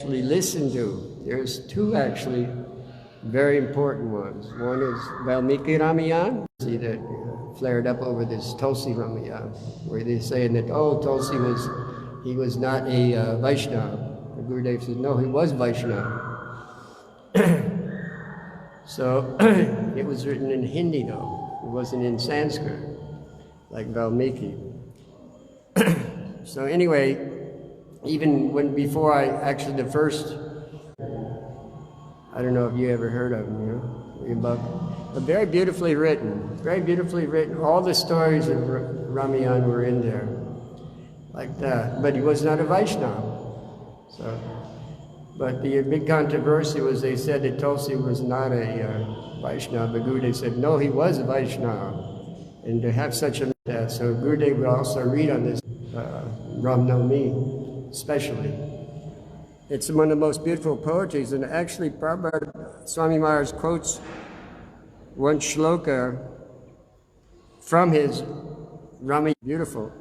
actually listen to. There's two actually very important ones. One is Valmiki Ramayan, see that flared up over this Tulsi Ramayan, where they're saying that, oh, Tulsi was not a Vaishnava. The Gurudev said, no, he was Vaishnava. So it was written in Hindi though. It wasn't in Sanskrit, like Valmiki. So anyway, even before I actually the first, I don't know if you ever heard of him, but very beautifully written, very beautifully written. All the stories of Ramayan were in there, like that. But he was not a Vaishnava. So, but the big controversy was they said that Tulsi was not a Vaishnava. But Gurudev said no, he was a Vaishnava, and to have such a so Gurudev would also read on this Ram Navami, especially. It's one of the most beautiful poetries, and actually Prabhupada Swami Maharaj quotes one shloka from his Rama. Beautiful.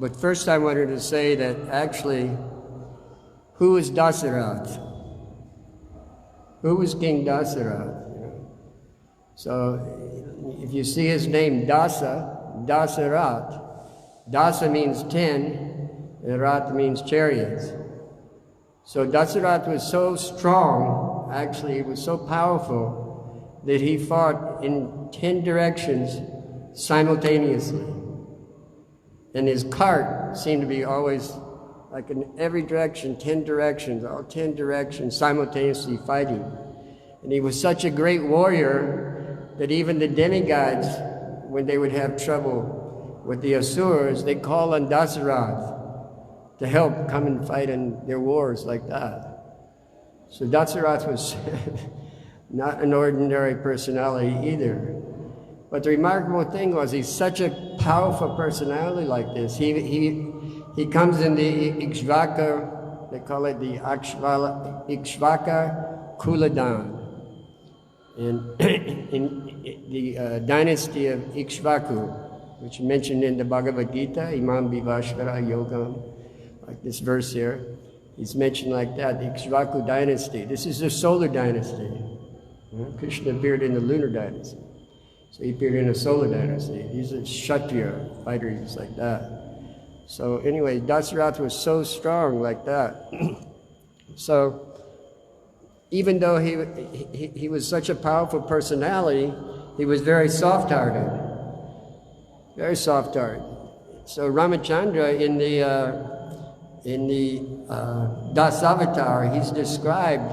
But first I wanted to say that actually, who is Dasarath? Who was King Dasarath? So if you see his name, Dasarath, Dasa means 10, and Rath means chariots. So Dasarath was so strong, actually, he was so powerful, that he fought in 10 directions simultaneously. And his cart seemed to be always like in every direction, 10 directions, all 10 directions simultaneously fighting. And he was such a great warrior that even the demigods, when they would have trouble with the Asuras, they call on Dasarath to help come and fight in their wars like that. So Dasarath was not an ordinary personality either. But the remarkable thing was he's such a powerful personality like this. He comes in the Ikshvaka, they call it the Ikshvaka Kuladan. In the dynasty of Ikshvaku, which is mentioned in the Bhagavad Gita, Imam Vivashvara Yogam, like this verse here, he's mentioned like that, the Ikshvaku dynasty. This is the solar dynasty. Krishna appeared in the lunar dynasty. So he appeared in a solar dynasty. These are Kshatriya fighters like that. So anyway, Dasarath was so strong like that. So even though he was such a powerful personality, he was very soft-hearted. Very soft-hearted. So Ramachandra in the Dasavatar, he's described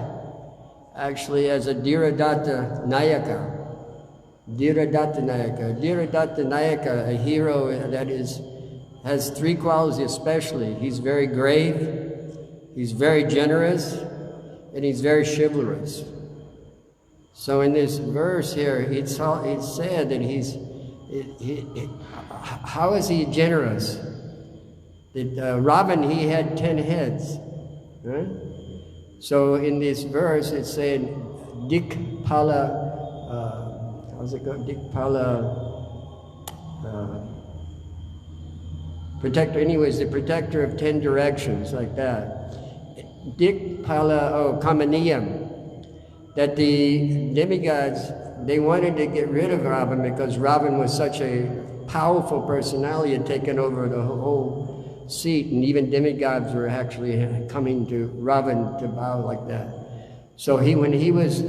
actually as a Dhiradatta Nayaka. Dhiradatta Nayaka. Dhiradatta Nayaka, a hero that has three qualities especially. He's very grave, he's very generous, and he's very chivalrous. So in this verse here, it's said that how is he generous? That Ravan, he had 10 heads. Right? So in this verse, it's saying, Dikpala, how's it go? Dikpala, protector, anyways, the protector of 10 directions, like that. Dikpala, Kamaniyam, that the demigods, they wanted to get rid of Ravan because Ravan was such a powerful personality, had taken over the whole seat, and even demigods were actually coming to Ravan to bow like that. So when he was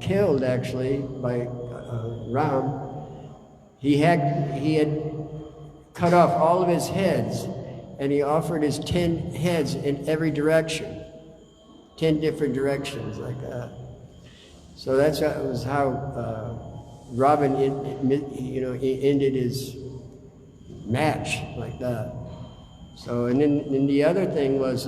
killed actually by Ram, he had cut off all of his heads, and he offered his 10 heads in every direction, 10 different directions like that. So that was how Ravan, he ended his match like that. So, and then the other thing was,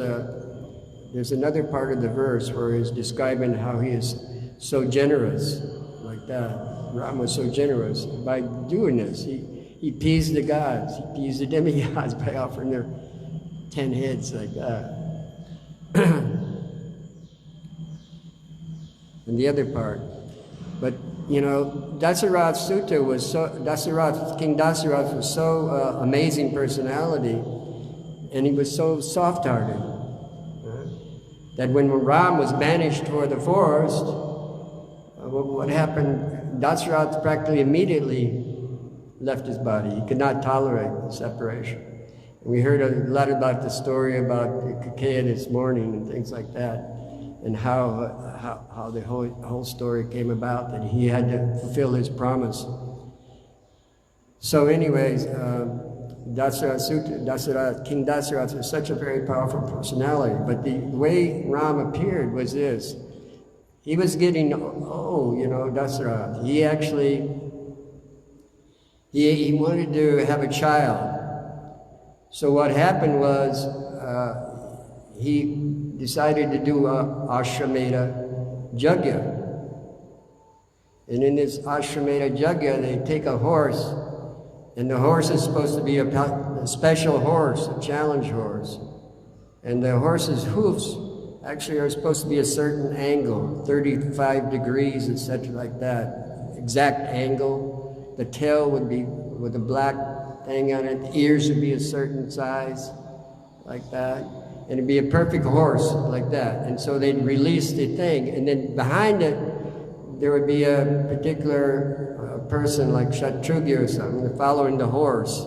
there's another part of the verse where he's describing how he is so generous, like that. Rama was so generous. By doing this, he appeased the gods, he appeased the demigods by offering their 10 heads like that. And the other part, But you know, Dasarath's Sutta was so, King Dasarath was so amazing personality, and he was so soft-hearted, that when Ram was banished for the forest, what happened, Dasarath practically immediately left his body. He could not tolerate the separation. And we heard a lot about the story about Kakea this morning and things like that, and how the whole story came about, that he had to fulfill his promise. So anyways, King Dasarath was such a very powerful personality, but the way Ram appeared was this. He was getting, Dasarath. He actually, he wanted to have a child. So what happened was, he decided to do Ashrameta Yajna. And in this Ashrameta Yajna, they take a horse, and the horse is supposed to be a special horse, a challenge horse. And the horse's hoofs actually are supposed to be a certain angle, 35 degrees, etc., like that, exact angle. The tail would be with a black thing on it, the ears would be a certain size, like that. And it'd be a perfect horse, like that. And so they'd release the thing, and then behind it, there would be a particular person like Kshatrugya or something following the horse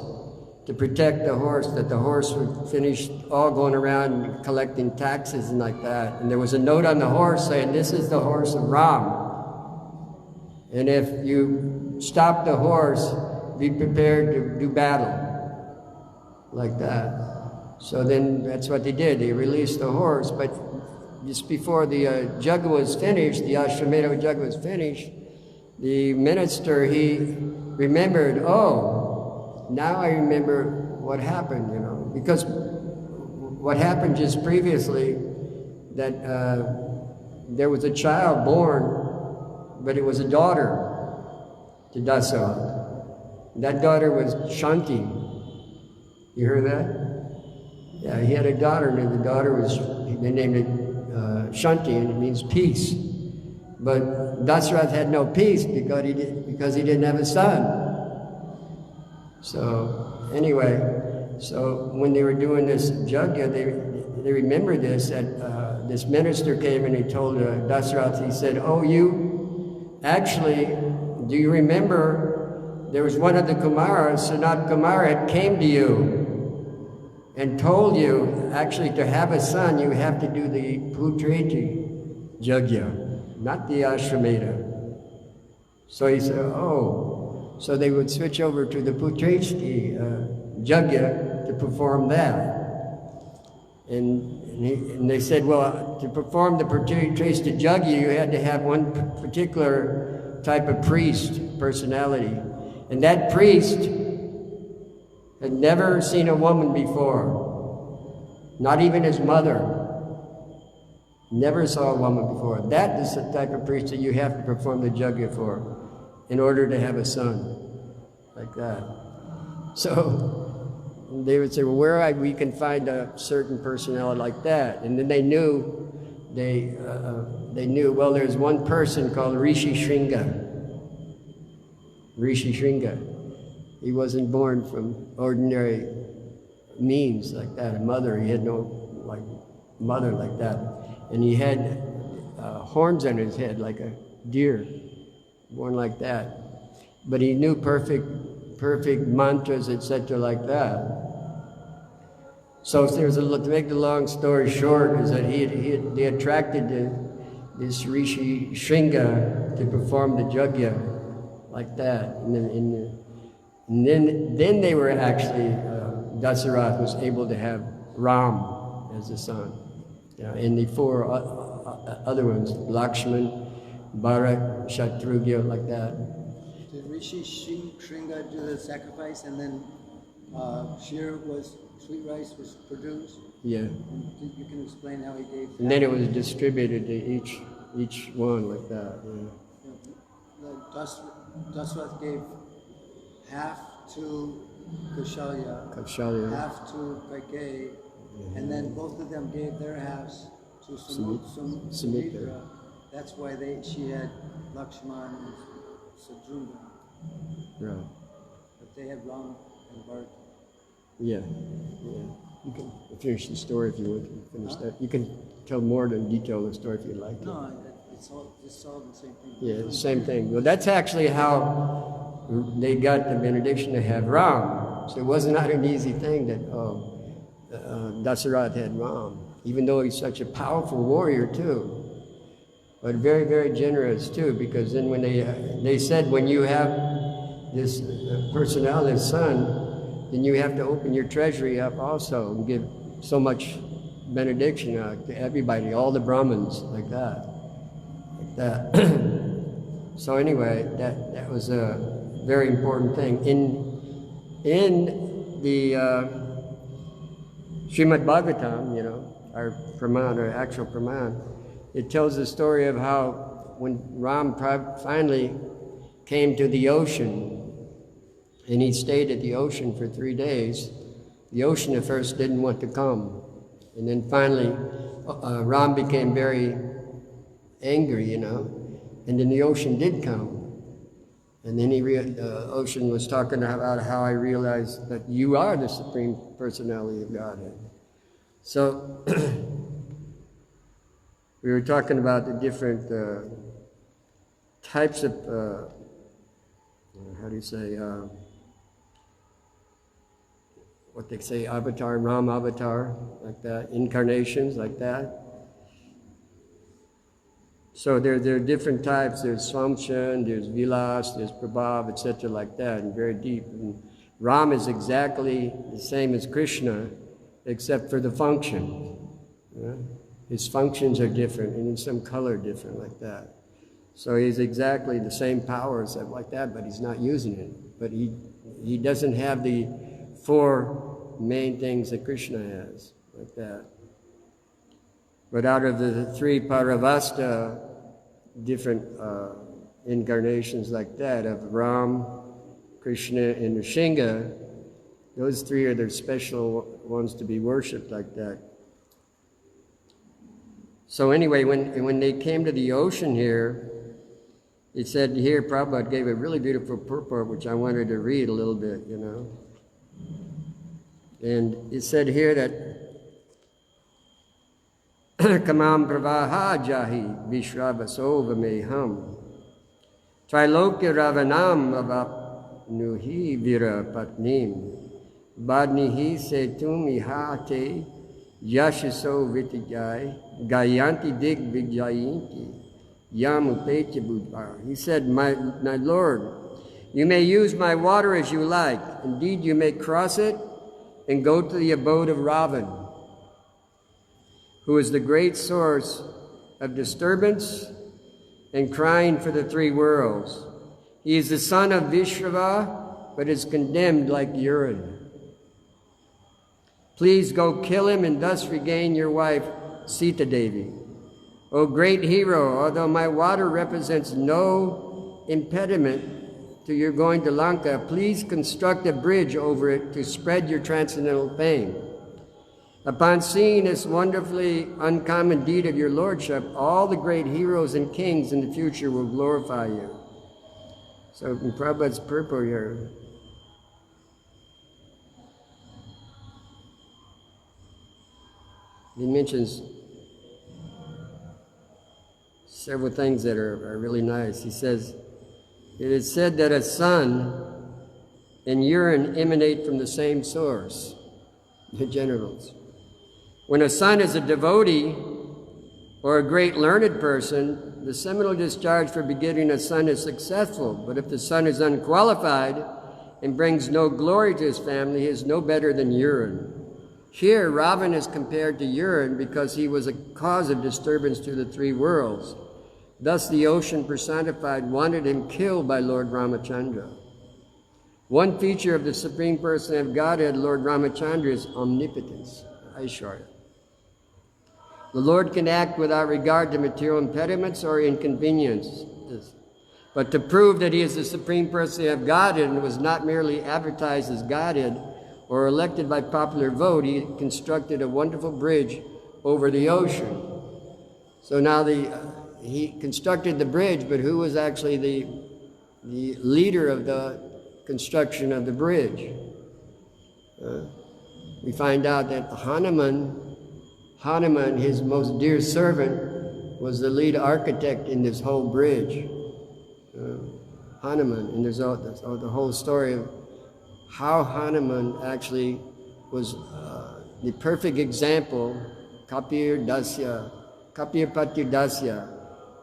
to protect the horse, that the horse would finish all going around collecting taxes and like that. And there was a note on the horse saying, "This is the horse of Ram. And if you stop the horse, be prepared to do battle." Like that. So then that's what they did. They released the horse, but just before the Yajna was finished, the Ashrameta Yajna was finished, the minister, he remembered, oh, now I remember what happened, because what happened just previously, that there was a child born, but it was a daughter to Dasarath. That daughter was Shanti. You heard that? Yeah, he had a daughter, and the daughter was, they named it Shanti, and it means peace. But Dasarath had no peace because he didn't have a son. So anyway, so when they were doing this yajna, they remembered this, that this minister came and he told Dasarath, he said, "Oh, you, actually, do you remember there was one of the Kumaras, Sanat Kumara, came to you and told you, actually, to have a son, you have to do the Putreti Yajna, not the Ashrameta." So he said, oh. So they would switch over to the Putreti Yajna to perform that. And they said, well, to perform the Putreti Yajna, you had to have one particular type of priest personality. And that priest had never seen a woman before, not even his mother. Never saw a woman before. That is the type of priest that you have to perform the yajna for in order to have a son, like that. So they would say, well, where we can find a certain personality like that? And then they knew, well, there's one person called Rishi Shringa. Rishi Shringa. He wasn't born from ordinary means like that, a mother. He had no mother like that. And he had horns on his head like a deer, born like that. But he knew perfect mantras, etc., like that. So to make the long story short, is that they attracted this Rishi Shringa to perform the yajna like that. And then they were actually, Dasarath was able to have Ram as a son. And the four other ones, Lakshman, Bharat, Kshatrugya, like that. Did Rishi Shringa do the sacrifice, and then sweet rice was produced? Yeah. And you can explain how he gave that? And then it was distributed to each one like that. Yeah. Dasarath gave half to Kaushalya, half to Kaikeyi, and then both of them gave their halves to Sumitra. That's why she had Lakshman and Sadruna, Right. but they had Rama and Bharata. Yeah. You can finish the story if you want to finish that. You can tell more than detail the story if you'd like to. No, it's all the same thing. Yeah, the same thing. Well, that's actually how they got the benediction to have Ram. So it was not an easy thing that Dasarath had Ram, even though he's such a powerful warrior too. But very, very generous too, because then when they said when you have this personality, son, then you have to open your treasury up also and give so much benediction to everybody, all the Brahmins, like that. So anyway, that was a very important thing. In the Srimad Bhagavatam, our Praman, our actual Praman, it tells the story of how when Ram finally came to the ocean, and he stayed at the ocean for 3 days, the ocean at first didn't want to come. And then finally, Ram became very angry, and then the ocean did come. And then the ocean was talking about how I realized that you are the Supreme Personality of Godhead. So, we were talking about the different types of, what they say, avatar, Ram avatar, like that, incarnations, like that. So there are different types. There's Swamshan, there's Vilas, there's Prabhav, etc., like that, and very deep. And Ram is exactly the same as Krishna, except for the function. His functions are different, and in some color different, like that. So he's exactly the same powers like that, but he's not using it. But he doesn't have the 4 main things that Krishna has, like that. But out of the 3 Paravasta, different incarnations like that, of Ram, Krishna, and Nrsimha, those 3 are the special ones to be worshipped like that. So anyway, when they came to the ocean here, it said here, Prabhupada gave a really beautiful purport, which I wanted to read a little bit, And it said here that Kamam Pravaha Jahi Vishrabasova Meham Trilokya Ravanam Avapnuhi Vira Patnim Badnihi Setum Ihate Yashiso Vitijai Gayanti Dig Vijayinti Yamupeti Budvar. He said, my Lord, you may use my water as you like. Indeed, you may cross it and go to the abode of Ravan, who is the great source of disturbance and crying for the 3 worlds. He is the son of Vishrava, but is condemned like urine. Please go kill him and thus regain your wife, Sita Devi. O great hero, although my water represents no impediment to your going to Lanka, please construct a bridge over it to spread your transcendental fame. Upon seeing this wonderfully uncommon deed of your lordship, all the great heroes and kings in the future will glorify you. So in Prabhupada's purport here, he mentions several things that are really nice. He says, it is said that a sun and urine emanate from the same source, the genitals. When a son is a devotee or a great learned person, the seminal discharge for begetting a son is successful. But if the son is unqualified and brings no glory to his family, he is no better than urine. Here, Ravan is compared to urine because he was a cause of disturbance to the 3 worlds. Thus, the ocean personified wanted him killed by Lord Ramachandra. One feature of the Supreme Person of Godhead, Lord Ramachandra, is omnipotence, Aishwarya. The Lord can act without regard to material impediments or inconveniences. But to prove that he is the Supreme Person of Godhead and was not merely advertised as Godhead or elected by popular vote, he constructed a wonderful bridge over the ocean. So now he constructed the bridge, but who was actually the leader of the construction of the bridge? We find out that Hanuman, his most dear servant, was the lead architect in this whole bridge. Hanuman, and there's the whole story of how Hanuman actually was the perfect example, Kapir Patir Dasya.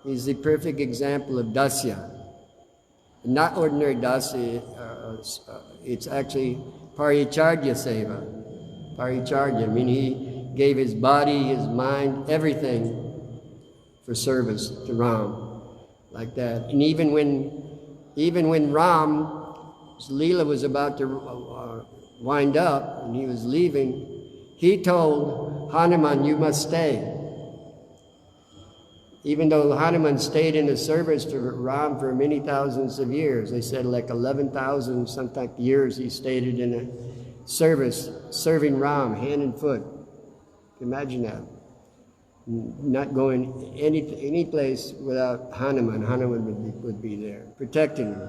He's the perfect example of Dasya. Not ordinary Dasya, it's actually Paricharya Seva. Paricharya, I mean, he gave his body, his mind, everything for service to Ram, like that. And even when Ram's Leela was about to wind up and he was leaving, he told Hanuman, "You must stay." Even though Hanuman stayed in the service to Ram for many thousands of years, they said like 11,000 something years he stayed in a service, serving Ram hand and foot. Imagine that. Not going any place without Hanuman. Hanuman would be there, protecting him.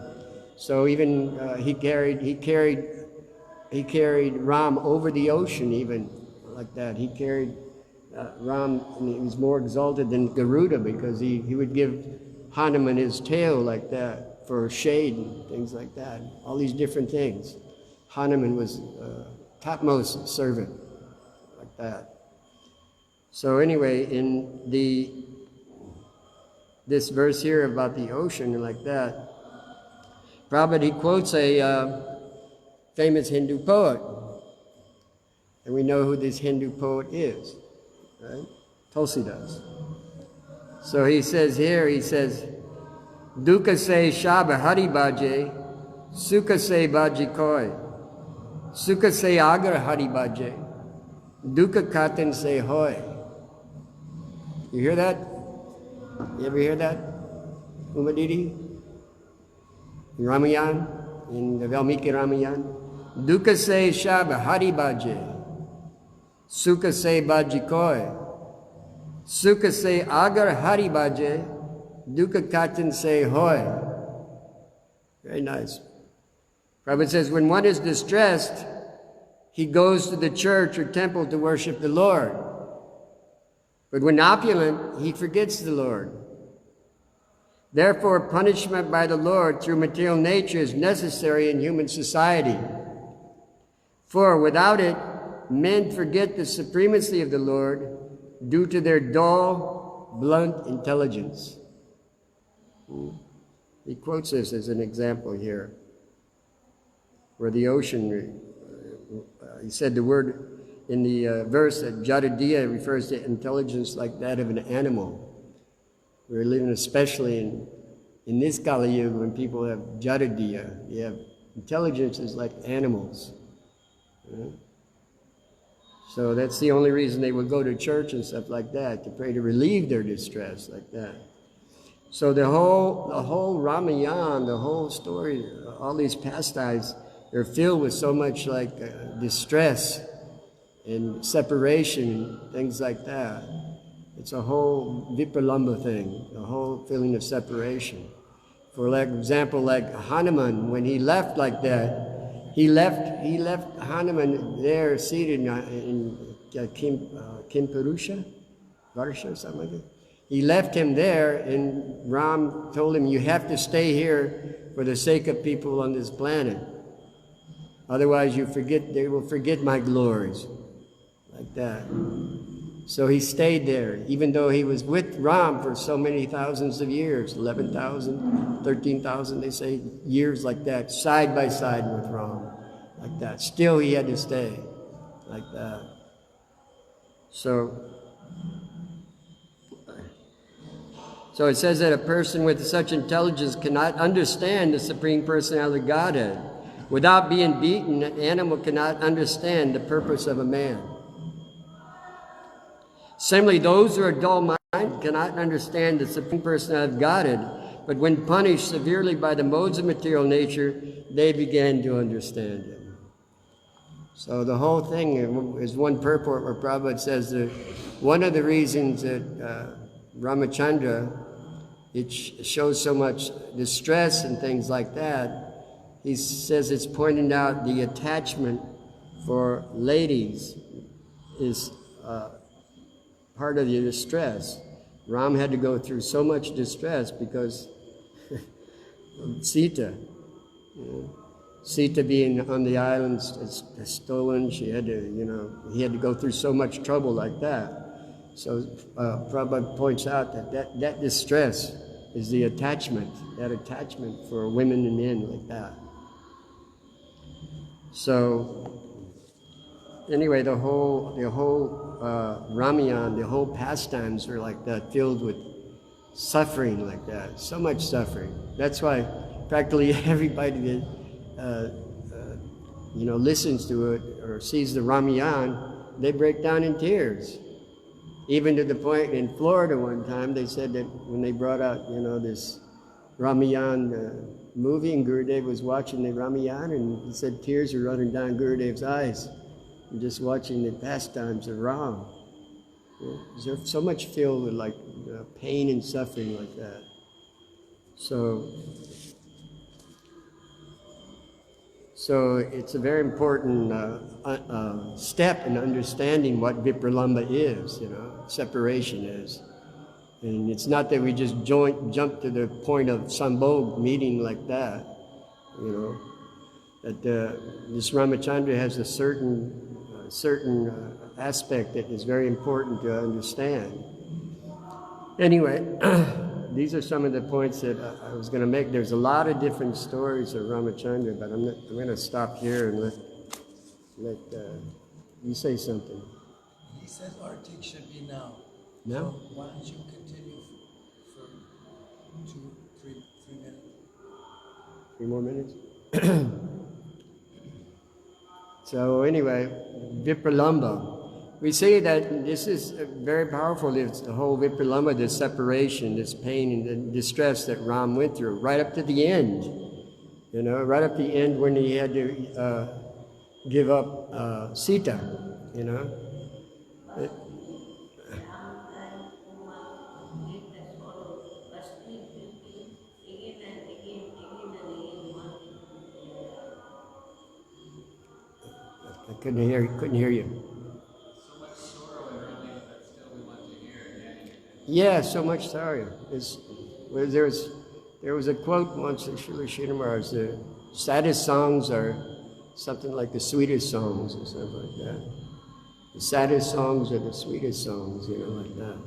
So even he carried Ram over the ocean, even like that. He carried Ram, and he was more exalted than Garuda because he would give Hanuman his tail like that for shade and things like that. All these different things. Hanuman was topmost servant like that. So anyway, in this verse here about the ocean and like that, Prabhupada, he quotes a famous Hindu poet. And we know who this Hindu poet is, right? Tulsidas. So he says, Dukkha se shaba hari baje, sukha se baji koi. Sukha se agar hari baje, dukkha katan se hoy. You hear that? You ever hear that? Umadidi? In Ramayan? In the Valmiki Ramayan? Dukkha se shaba hari baje, sukha se baji koi. Sukha se agar hari baje, dukkha katan se hoy. Very nice. Prabhupada says, when one is distressed, he goes to the church or temple to worship the Lord. But when opulent, he forgets the Lord. Therefore, punishment by the Lord through material nature is necessary in human society. For without it, men forget the supremacy of the Lord due to their dull, blunt intelligence. He quotes this as an example here, where the ocean, he said the word in the verse that Jadadiya refers to intelligence like that of an animal. We're living especially in this Kali Yuga when people have Jadadiya. You have intelligence is like animals. So that's the only reason they would go to church and stuff like that, to pray to relieve their distress like that. So the whole Ramayana, the whole story, all these pastimes, they're filled with so much like distress and separation and things like that. It's a whole Vipralamba thing, the whole feeling of separation. For example, like Hanuman, when he left like that, he left Hanuman there seated in Kimpurusha, Varsha, something like that. He left him there, and Ram told him, you have to stay here for the sake of people on this planet. Otherwise they will forget my glories. Like that. So he stayed there, even though he was with Ram for so many thousands of years, 11,000, 13,000, they say, years like that, side by side with Ram, like that. Still he had to stay, like that. So it says that a person with such intelligence cannot understand the Supreme Personality of Godhead. Without being beaten, an animal cannot understand the purpose of a man. Similarly, those who are dull-minded cannot understand the Supreme Personality of Godhead, but when punished severely by the modes of material nature, they began to understand Him. So the whole thing is one purport where Prabhupada says that one of the reasons that Ramachandra it shows so much distress and things like that. He says it's pointing out the attachment for ladies is part of the distress. Ram had to go through so much distress because of Sita. You know, Sita being on the island stolen, she had to, he had to go through so much trouble like that. So Prabhupada points out that distress is the attachment, that attachment for women and men like that. So anyway, the whole Ramayana, the whole pastimes are like that, filled with suffering like that, so much suffering. That's why practically everybody that listens to it or sees the Ramayana, they break down in tears. Even to the point in Florida one time, they said that when they brought out, this Ramayana movie, and Gurudev was watching the Ramayana, and he said tears were running down Gurudev's eyes, and just watching the pastimes of Ram. There's so much filled with like pain and suffering like that. So it's a very important step in understanding what Vipralambha is, separation is. And it's not that we just jump to the point of Sambhog meeting like that, that this Ramachandra has a certain aspect that is very important to understand. Anyway, these are some of the points that I was going to make. There's a lot of different stories of Ramachandra, but I'm going to stop here and let you say something. He says our take should be now. No? So why don't you continue for 3 minutes? 3 more minutes? So anyway, Vipralambha. We say that this is very powerful, it's the whole Vipralambha, this separation, this pain and the distress that Ram went through, right up to the end. Right up the end when he had to give up Sita, I couldn't hear you. Yeah, so much sorrow. There was a quote once that Srila Srinivas, the saddest songs are something like the sweetest songs or something like that. The saddest songs are the sweetest songs, like that.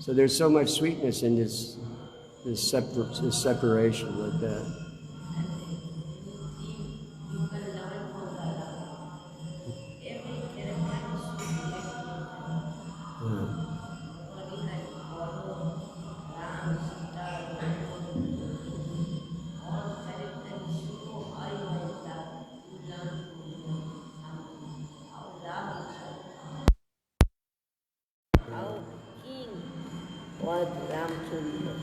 So there's so much sweetness in this separation like that. Was Ramchandra.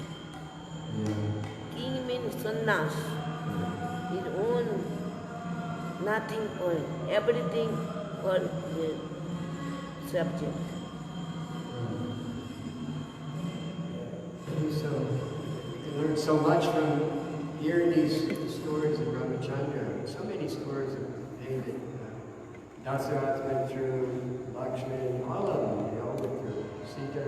King means sannyas. His own nothing for him, everything for the subject. So you can learn so much from hearing these stories of Ramachandra. So many stories of pain that Dasaratha went through, Lakshman, all of them, they all went through. Sita.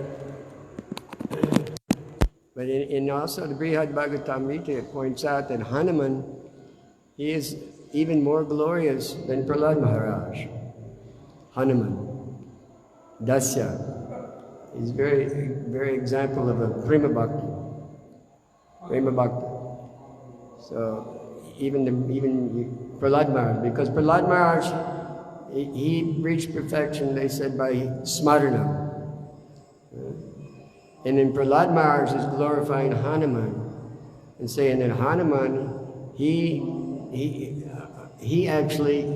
But in also the Brihad Bhagavatamrita, it points out that Hanuman, he is even more glorious than Prahlad Maharaj. Hanuman, Dasya, is very, very example of a Prema Bhakti. Prema Bhakti. So even Prahlad Maharaj, because Prahlad Maharaj, he reached perfection, they said, by Smarana. And then Prahlad Maharaj is glorifying Hanuman and saying that Hanuman, he actually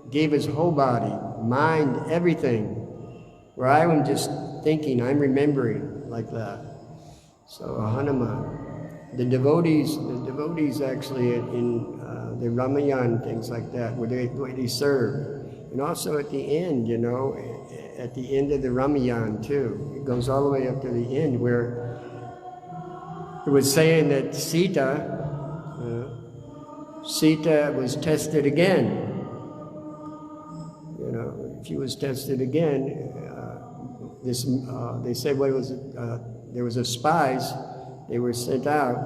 gave his whole body, mind, everything. Where I am just thinking, I'm remembering like that. So Hanuman, the devotees actually in the Ramayana, things like that, where they serve. And also at the end, at the end of the Ramayana too. It goes all the way up to the end where it was saying that Sita was tested again. You know, she was tested again. They said, what was it? There was a spies. They were sent out,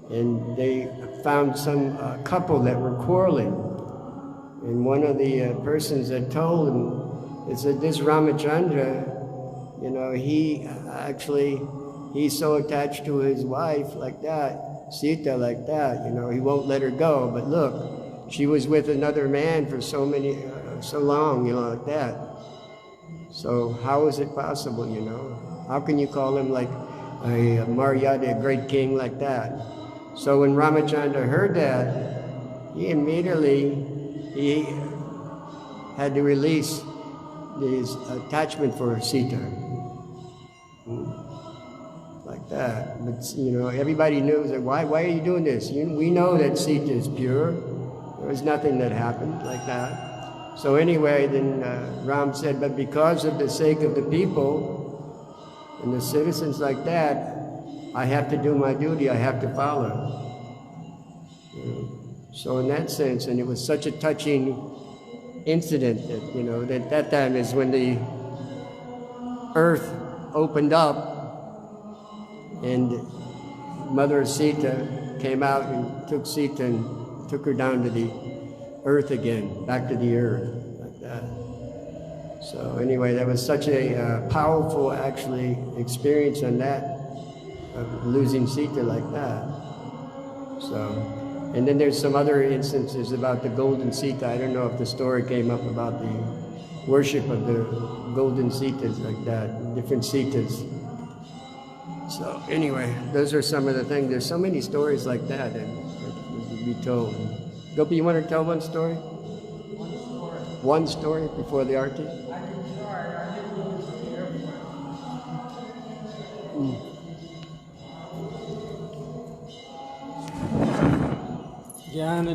and they found some couple that were quarreling. And one of the persons that told him, it said, this Ramachandra, you know, he's so attached to his wife like that, Sita like that, you know, he won't let her go. But look, she was with another man for so long, you know, like that. So how is it possible, you know? How can you call him like a Maryada, a great king like that? So when Ramachandra heard that, he had to release his attachment for Sita. Like that. But, you know, everybody knew that, why are you doing this? We know that Sita is pure. There was nothing that happened like that. So anyway, then Ram said, but because of the sake of the people and the citizens like that, I have to do my duty, I have to follow. You know? So in that sense, and it was such a touching incident that, you know, that time is when the earth opened up and Mother Sita came out and took Sita and took her down to the earth again, back to the earth, like that. So anyway, that was such a powerful, actually, experience on that, of losing Sita like that. So, and then there's some other instances about the golden Sita. I don't know if the story came up about the worship of the golden Sitas like that, different Sitas. So anyway, those are some of the things. There's so many stories like that that would be told. Gopi, you want to tell one story? One story before the arti? I can try. I didn't go to the airport. Jnana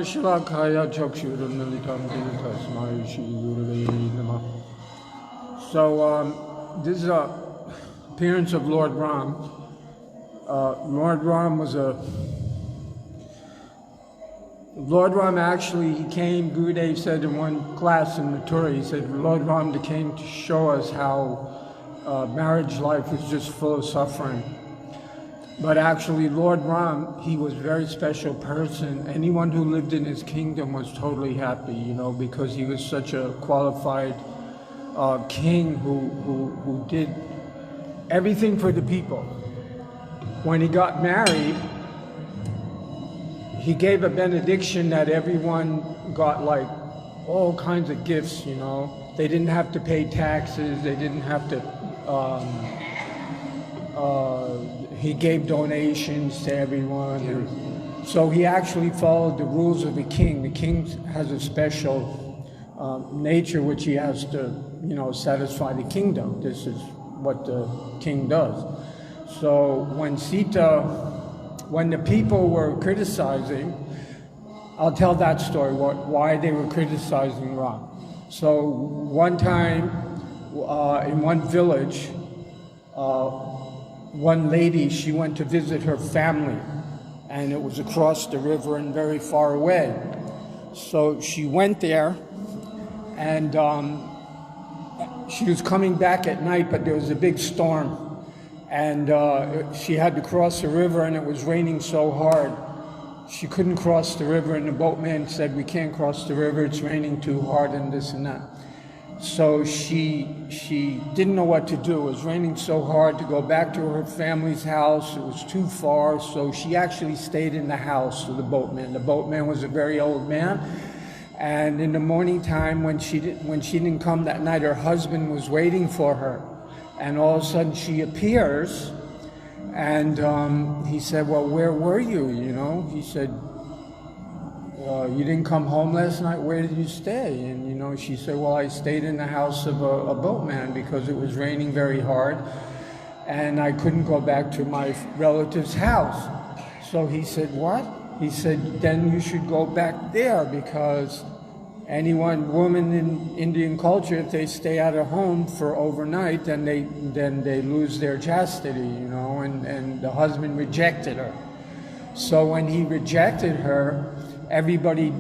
Shilakaya Chakshurunalitam Tasmai Shri Gurave Namah. So this is a appearance of Lord Ram. Lord Ram actually, he came, Gurudev said in one class in Mathura, he said, Lord Ram came to show us how marriage life is just full of suffering. But actually, Lord Ram, he was a very special person. Anyone who lived in his kingdom was totally happy, you know, because he was such a qualified king who did everything for the people. When he got married, he gave a benediction that everyone got like all kinds of gifts, you know. They didn't have to pay taxes, they didn't have to, he gave donations to everyone. And so he actually followed the rules of the king. The king has a special nature which he has to, you know, satisfy the kingdom. This is what the king does. So when the people were criticizing, I'll tell that story, why they were criticizing Ram. So one time in one village, one lady, she went to visit her family, and it was across the river and very far away. So she went there, and she was coming back at night, but there was a big storm, and she had to cross the river, and it was raining so hard. She couldn't cross the river, and the boatman said, we can't cross the river, it's raining too hard, and this and that. So she didn't know what to do. It was raining so hard to go back to her family's house. It was too far, so she actually stayed in the house of the boatman. The boatman was a very old man, and in the morning time, when she didn't come that night, her husband was waiting for her, and all of a sudden she appears, and he said, well, where were you? You know, he said, you didn't come home last night, where did you stay? And, you know, she said, well, I stayed in the house of a boatman because it was raining very hard and I couldn't go back to my relative's house. So he said, what? He said, then you should go back there because woman in Indian culture, if they stay at a home for overnight, then they lose their chastity, and the husband rejected her. So when he rejected her, everybody,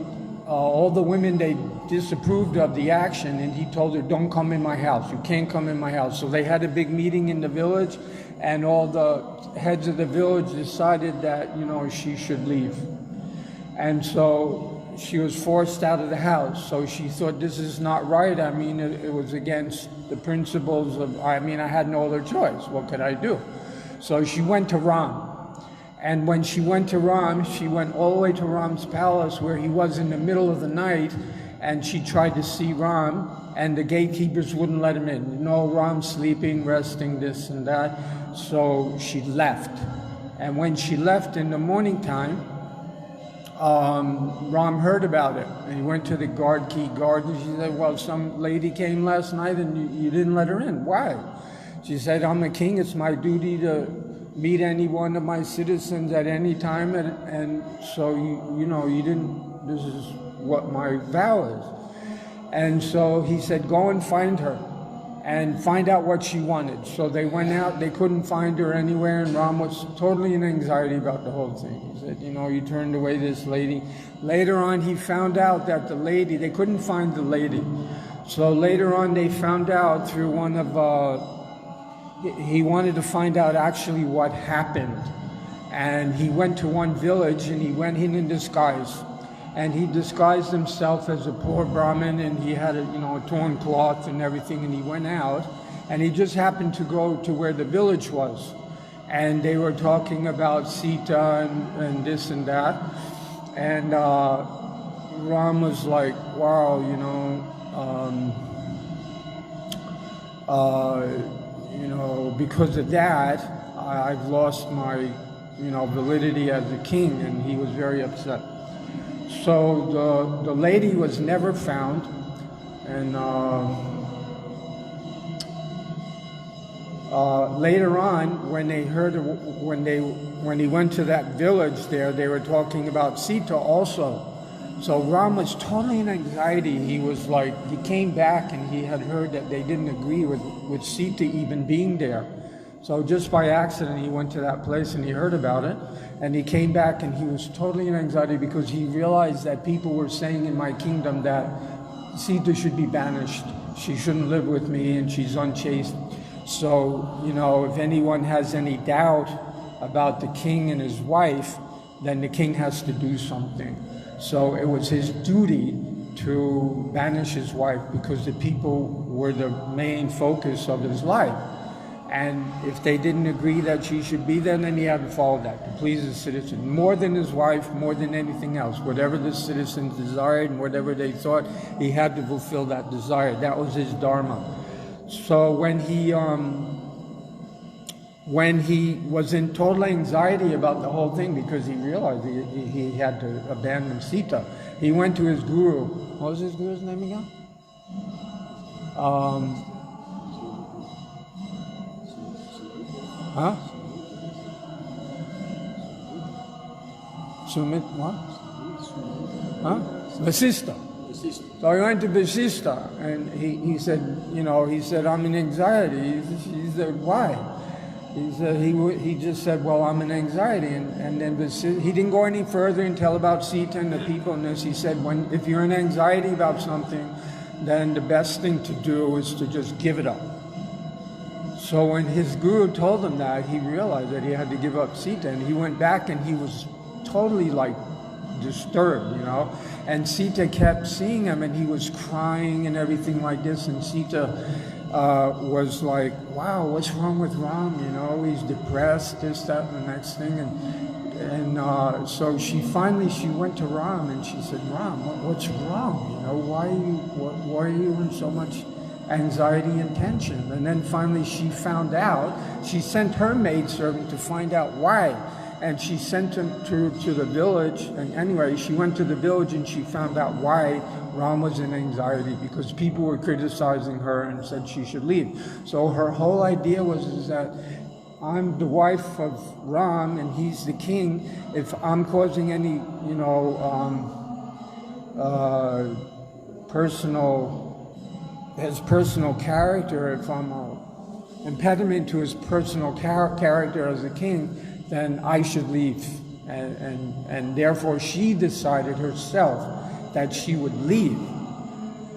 all the women, they disapproved of the action, and he told her, don't come in my house, you can't come in my house. So they had a big meeting in the village, and all the heads of the village decided that, she should leave. And so she was forced out of the house. So she thought, this is not right. I mean, it was against the principles of, I had no other choice. What could I do? So she went to Ram. And when she went to Ram, she went all the way to Ram's palace where he was in the middle of the night, and she tried to see Ram, and the gatekeepers wouldn't let him in. Ram's sleeping, resting, this and that. So she left. And when she left in the morning time, Ram heard about it, and he went to the guard, and she said, well, some lady came last night and you didn't let her in. Why? She said, I'm a king, it's my duty to meet any one of my citizens at any time, and so you didn't, this is what my vow is. And so he said, go and find her and find out what she wanted. So they went out, they couldn't find her anywhere, and Ram was totally in anxiety about the whole thing. He said, you turned away this lady. Later on, he found out that the lady, they couldn't find the lady. So later on, they found out through one of, he wanted to find out actually what happened. And he went to one village, and he went in disguise. And he disguised himself as a poor Brahmin, and he had a torn cloth and everything, and he went out, and he just happened to go to where the village was. And they were talking about Sita and this and that. And Ram was like, wow, because of that, I've lost my, validity as a king, and he was very upset. So the lady was never found, and later on, when they heard, when he went to that village there, they were talking about Sita also. So Ram was totally in anxiety. He was like, he came back and he had heard that they didn't agree with Sita even being there. So just by accident, he went to that place and he heard about it. And he came back and he was totally in anxiety because he realized that people were saying in my kingdom that Sita should be banished. She shouldn't live with me and she's unchaste. So, if anyone has any doubt about the king and his wife, then the king has to do something. So it was his duty to banish his wife because the people were the main focus of his life. And if they didn't agree that she should be there, then he had to follow that, to please the citizen. More than his wife, more than anything else. Whatever the citizens desired and whatever they thought, he had to fulfill that desire. That was his dharma. So when he was in total anxiety about the whole thing because he realized he had to abandon Sita, he went to his guru. What was his guru's name again? Sumit, what? Vasista. So he went to Vasista, and he said, I'm in anxiety. He said, why? He said, he just said, well, I'm in anxiety. And then he didn't go any further and tell about Sita and the people and this. He said, if you're in anxiety about something, then the best thing to do is to just give it up. So when his guru told him that, he realized that he had to give up Sita, and he went back and he was totally disturbed, And Sita kept seeing him, and he was crying and everything like this, and Sita was like, wow, what's wrong with Ram? He's depressed, this, that, and the next thing. And so she went to Ram and she said, Ram, what's wrong? Why are you in so much anxiety and tension? And then finally she found out. She sent her maidservant to find out why. And she sent him to the village. And anyway, she went to the village and she found out why Ram was in anxiety, because people were criticizing her and said she should leave. So her whole idea was that I'm the wife of Ram and he's the king. If I'm causing any, his personal character, if I'm an impediment to his personal character as a king, then I should leave. And therefore she decided herself that she would leave.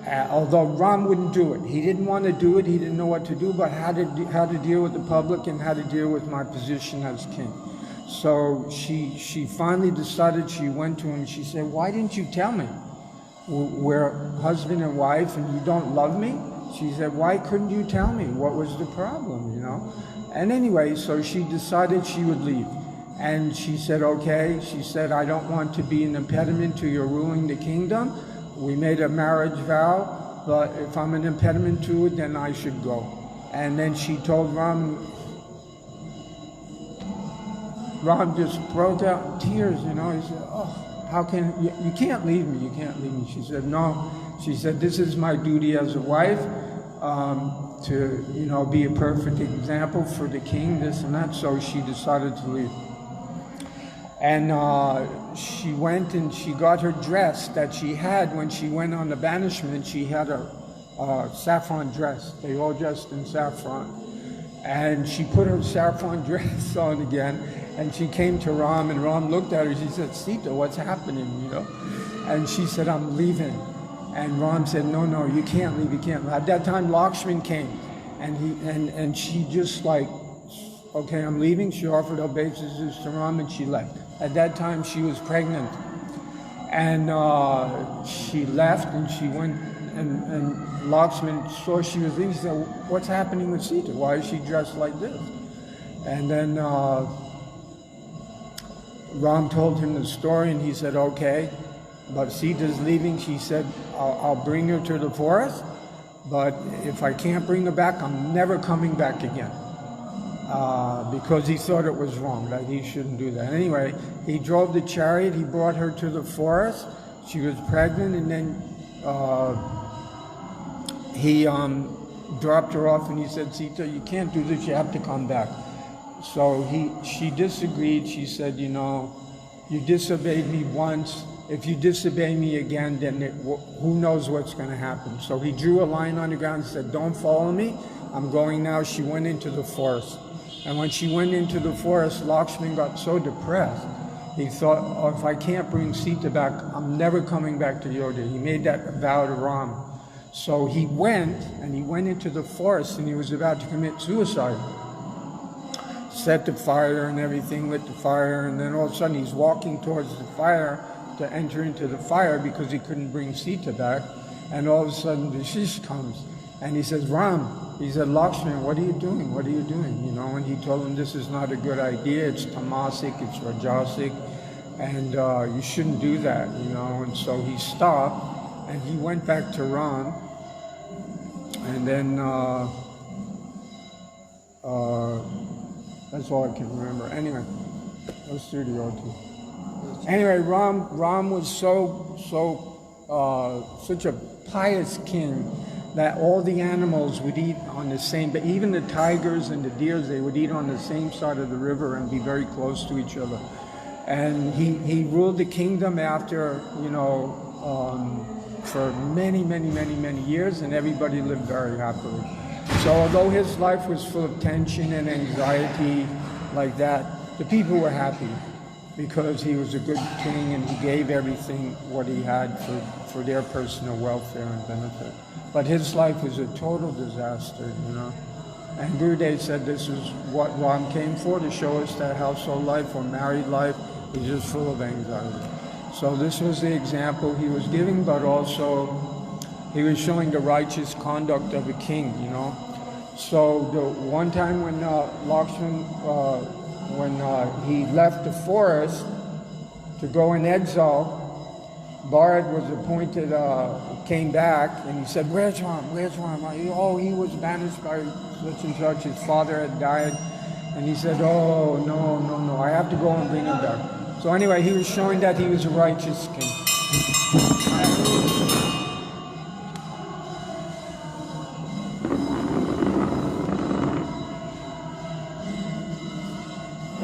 Although Ram wouldn't do it. He didn't want to do it, he didn't know what to do, but how to deal with the public and how to deal with my position as king. So she finally decided. She went to him, she said, why didn't you tell me? We're husband and wife and you don't love me? She said, why couldn't you tell me? What was the problem, you know? And anyway, so she decided she would leave. And she said, okay. She said, I don't want to be an impediment to your ruling the kingdom. We made a marriage vow, but if I'm an impediment to it, then I should go. And then she told Ram just broke out in tears, you know. He said, oh, how can, you can't leave me, you can't leave me. She said, no. She said, this is my duty as a wife, to, you know, be a perfect example for the king, this and that. So she decided to leave. And she went and she got her dress that she had when she went on the banishment. She had a saffron dress. They all dressed in saffron. And she put her saffron dress on again, and she came to Ram, and Ram looked at her. She said, Sita, what's happening, you know? And she said, I'm leaving. And Ram said, no, you can't leave, you can't leave. At that time, Lakshman came, and she just like, okay, I'm leaving. She offered obeisances to Ram, and she left. At that time, she was pregnant. And she left, and she went, and Lakshman saw she was leaving. He said, what's happening with Sita? Why is she dressed like this? And then Ram told him the story, and he said, okay, but Sita's leaving. She said, I'll bring her to the forest, but if I can't bring her back, I'm never coming back again. Because he thought it was wrong, that he shouldn't do that. Anyway, he drove the chariot, he brought her to the forest. She was pregnant, and then he dropped her off, and he said, Sita, you can't do this, you have to come back. So she disagreed. She said, you know, you disobeyed me once. If you disobey me again, then who knows what's going to happen. So he drew a line on the ground and said, don't follow me, I'm going now. She went into the forest. And when she went into the forest, Lakshman got so depressed. He thought, oh, if I can't bring Sita back, I'm never coming back to Yodha. He made that vow to Ram. So he went into the forest, and he was about to commit suicide. Set the fire and everything, lit the fire, and then all of a sudden he's walking towards the fire to enter into the fire because he couldn't bring Sita back. And all of a sudden the Shish comes, and he says, Ram, he said, Lakshman, what are you doing? What are you doing? You know, and he told him this is not a good idea. It's tamasic, it's rajasic, and you shouldn't do that, you know. And so he stopped, and he went back to Ram, and then that's all I can remember. Anyway, let's do the OT. Anyway, Ram was such a pious king that all the animals would eat on the same, but even the tigers and the deers, they would eat on the same side of the river and be very close to each other. And he ruled the kingdom after, you know, for many years, and everybody lived very happily. So although his life was full of tension and anxiety like that, the people were happy because he was a good king and he gave everything what he had for their personal welfare and benefit. But his life was a total disaster, you know. And Gurudev said this is what Ram came for, to show us that household life or married life is just full of anxiety. So this was the example he was giving, but also he was showing the righteous conduct of a king, you know. So the one time when Lakshman, he left the forest to go in exile, Bharat was appointed, came back, and he said, where's Ram? Oh, he was banished by such and such, his father had died. And he said, oh, no, I have to go and bring him back. So anyway, he was showing that he was a righteous king.